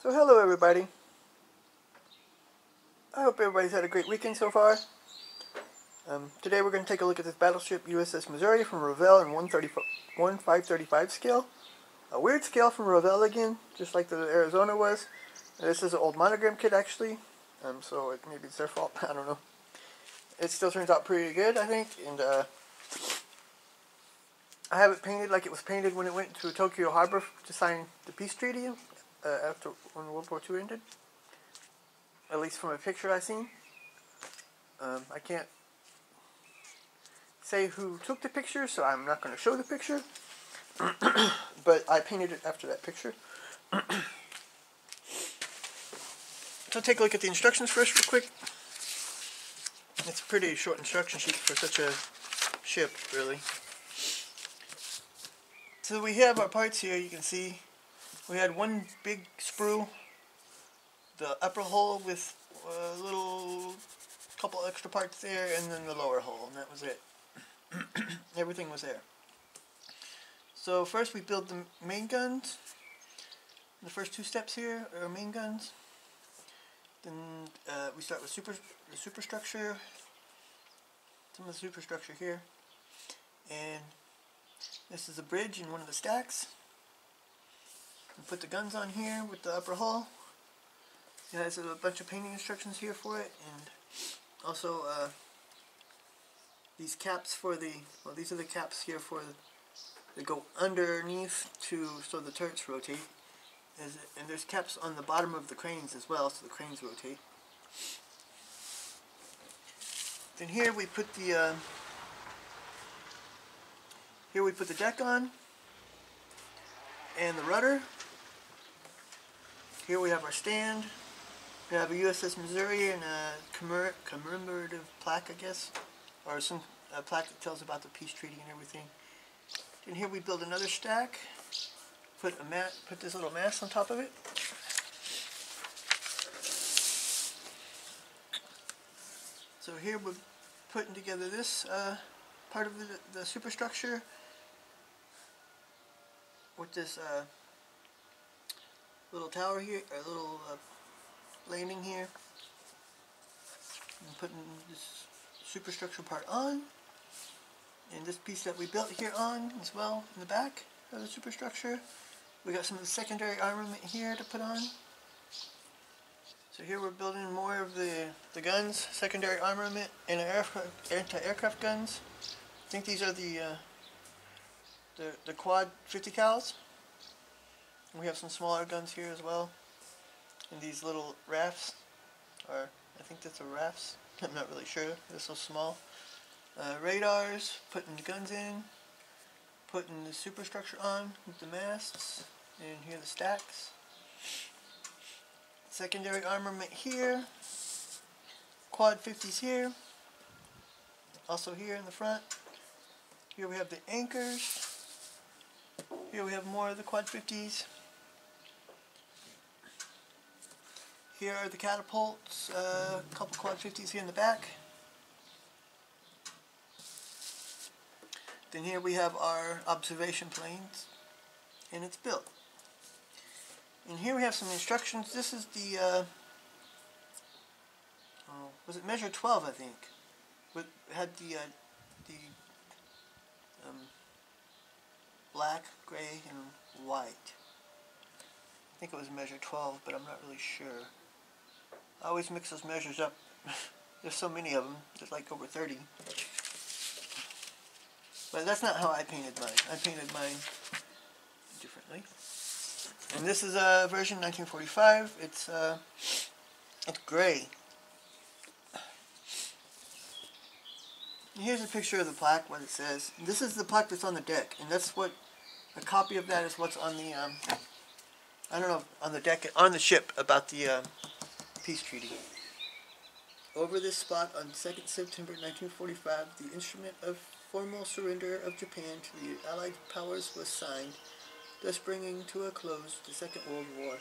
So hello everybody. I hope everybody's had a great weekend so far. Today we're going to take a look at this battleship USS Missouri from Revell in 1/535 scale. A weird scale from Revell again, just like the Arizona was. This is an old monogram kit actually, so maybe it's their fault, I don't know. It still turns out pretty good, I think, and I have it painted like it was painted when it went to Tokyo Harbor to sign the peace treaty after when World War II ended. At least from a picture I've seen. I can't say who took the picture, so I'm not going to show the picture. But I painted it after that picture. So take a look at the instructions first real quick. It's a pretty short instruction sheet for such a ship, really. So we have our parts here, you can see. We had one big sprue, the upper hull with a little couple extra parts there, and then the lower hull, and that was it. Everything was there. So first we build the main guns. The first two steps here are main guns. Then we start with the superstructure. Some of the superstructure here. And this is a bridge in one of the stacks. We put the guns on here with the upper hull. It has a bunch of painting instructions here for it, and also these caps for these are the caps here for they go underneath so the turrets rotate. And there's caps on the bottom of the cranes as well, so the cranes rotate. Then here we put the deck on and the rudder. Here we have our stand. We have a USS Missouri and a commemorative plaque, I guess, or some plaque that tells about the peace treaty and everything. And here we build another stack. Put this little mast on top of it. So here we're putting together this part of the superstructure with this little tower here, or little landing here. And putting this superstructure part on, and this piece that we built here on as well in the back of the superstructure. We got some of the secondary armament here to put on. So here we're building more of the guns, secondary armament, and anti-aircraft guns. I think these are the quad 50 cals. We have some smaller guns here as well. And these little rafts, or I think that's a rafts. I'm not really sure. They're so small. Radars, putting the guns in, putting the superstructure on with the masts, and here are the stacks. Secondary armament here, quad 50s here, also here in the front. Here we have the anchors. Here we have more of the quad 50s. Here are the catapults, a couple quad 50s here in the back. Then here we have our observation planes, and it's built. And here we have some instructions. This is the, was it measure 12, I think? It had the black, gray, and white. I think it was measure 12, but I'm not really sure. I always mix those measures up. There's so many of them. There's like over 30. But that's not how I painted mine. I painted mine differently. And this is a version 1945. It's gray. And here's a picture of the plaque, what it says. And this is the plaque that's on the deck, and that's what a copy of that is what's on the I don't know, on the deck, on the ship, about the peace treaty. Over this spot on 2nd September 1945, the instrument of formal surrender of Japan to the Allied powers was signed, thus bringing to a close the Second World War.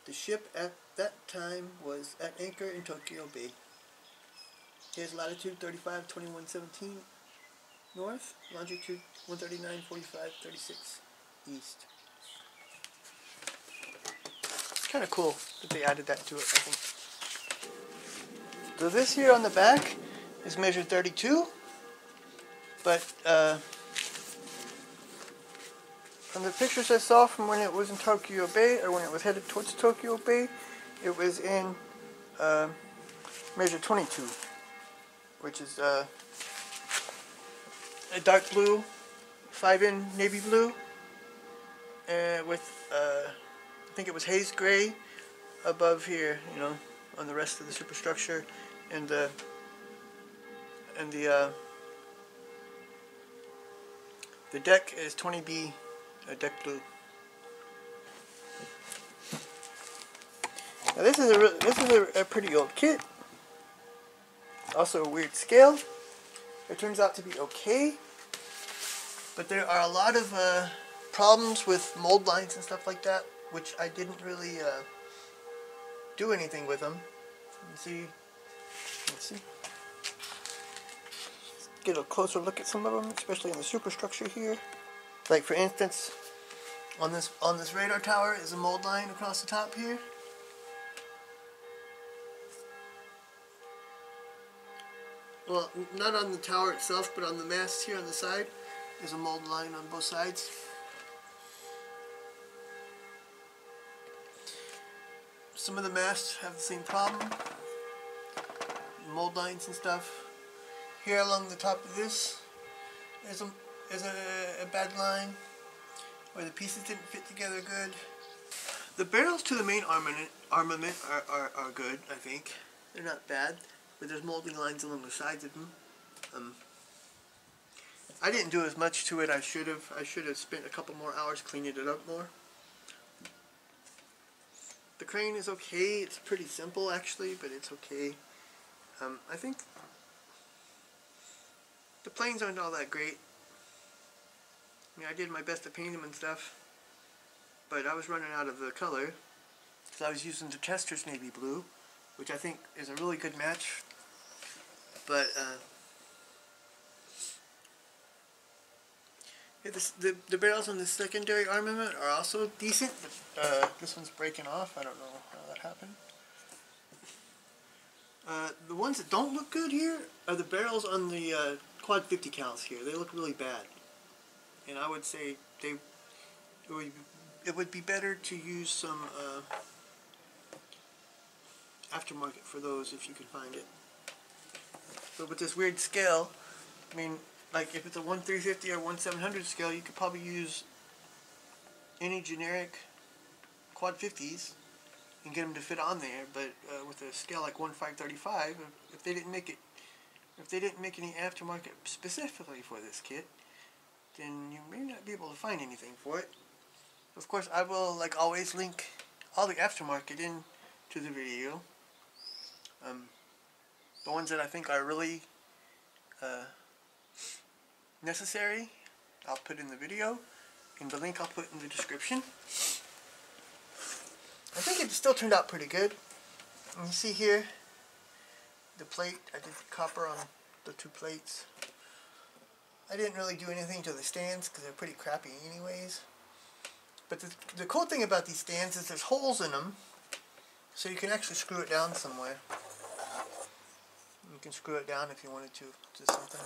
The ship at that time was at anchor in Tokyo Bay. Here's latitude 35:21:17 north, longitude 139:45:36 east. It's kind of cool that they added that to it, I think. So this here on the back is measured 32, but from the pictures I saw from when it was in Tokyo Bay, or when it was headed towards Tokyo Bay, it was in measure 22, which is a dark blue, 5-in navy blue, with I think it was haze gray above here, you know, on the rest of the superstructure, and the deck is 20B deck blue. Now this is a pretty old kit. Also a weird scale. It turns out to be okay, but there are a lot of problems with mold lines and stuff like that, which I didn't really do anything with them. Let's see. Let's get a closer look at some of them, especially in the superstructure here. Like for instance, on this radar tower is a mold line across the top here. Well, not on the tower itself, but on the mast here on the side, there's a mold line on both sides. Some of the masts have the same problem, mold lines and stuff. Here along the top of this is a bad line where the pieces didn't fit together good. The barrels to the main armament are good, I think. They're not bad, but there's molding lines along the sides of them. I didn't do as much to it. I should have. I should have spent a couple more hours cleaning it up more. The crane is okay. It's pretty simple actually, but it's okay. I think the planes aren't all that great. I mean, I did my best to paint them and stuff, but I was running out of the color, so I was using the Tester's navy blue, which I think is a really good match. But the barrels on the secondary armament are also decent. This one's breaking off. I don't know how that happened. The ones that don't look good here are the barrels on the quad 50 cals here. They look really bad, and I would say it would be better to use some aftermarket for those if you can find it. But with this weird scale, I mean, like if it's a 1/350 or 1/700 scale, you could probably use any generic quad 50s and get them to fit on there. But with a scale like 1/535, if they didn't make any aftermarket specifically for this kit, then you may not be able to find anything for it. Of course, I will, like always, link all the aftermarket in to the video. The ones that I think are really necessary, I'll put in the video, and the link I'll put in the description. I think it still turned out pretty good. And you see here, the plate, I did copper on the 2 plates. I didn't really do anything to the stands because they're pretty crappy anyways. But the cool thing about these stands is there's holes in them, so you can actually screw it down somewhere. You can screw it down if you wanted to something.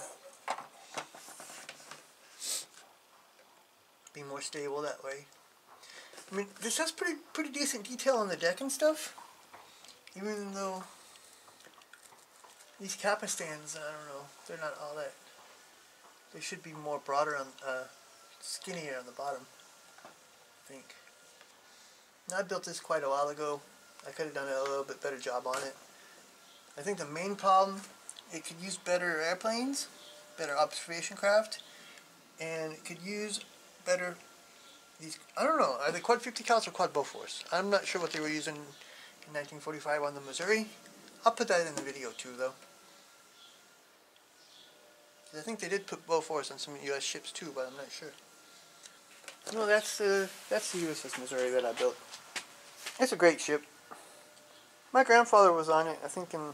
Be more stable that way. I mean, this has pretty decent detail on the deck and stuff. Even though these Kappa stands, I don't know, they're not all that. They should be more broader on, skinnier on the bottom, I think. Now, I built this quite a while ago. I could have done a little bit better job on it. I think the main problem, it could use better airplanes, better observation craft, and it could use better these, I don't know, are they quad 50 cals or quad BOFORS? I'm not sure what they were using in 1945 on the Missouri. I'll put that in the video too, though. I think they did put BOFORS on some U.S. ships too, but I'm not sure. No, that's the USS Missouri that I built. It's a great ship. My grandfather was on it, I think in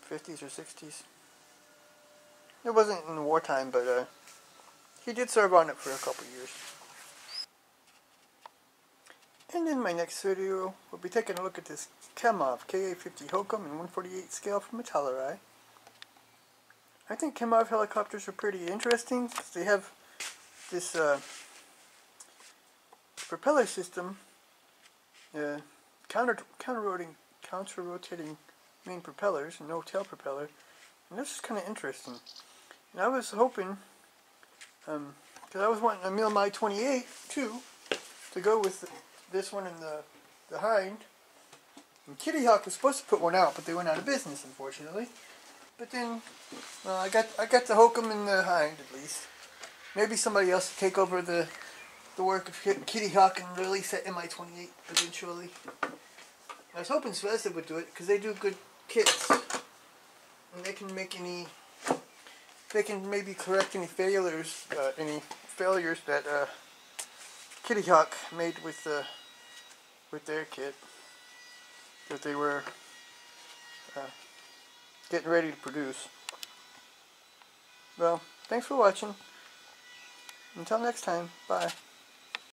50s or 60s. It wasn't in wartime, but he did serve on it for a couple years. And in my next video, we'll be taking a look at this Kemov KA-50 Hokum in 148 scale from a Telerai. I think Kemov helicopters are pretty interesting because they have this propeller system, counter-rotating main propellers and no tail propeller, and this is kind of interesting. And I was hoping, because I was wanting a Mil 28 too, to go with this one and the hind. And Kitty Hawk was supposed to put one out, but they went out of business, unfortunately. But then, I got the Hokum and the hind at least. Maybe somebody else will take over the work of Kitty Hawk and release that Mi-28 eventually. I was hoping Svezda would do it because they do good kits, and they can make they can maybe correct any failures that Kitty Hawk made with their kit that they were getting ready to produce. Well, thanks for watching. Until next time, bye.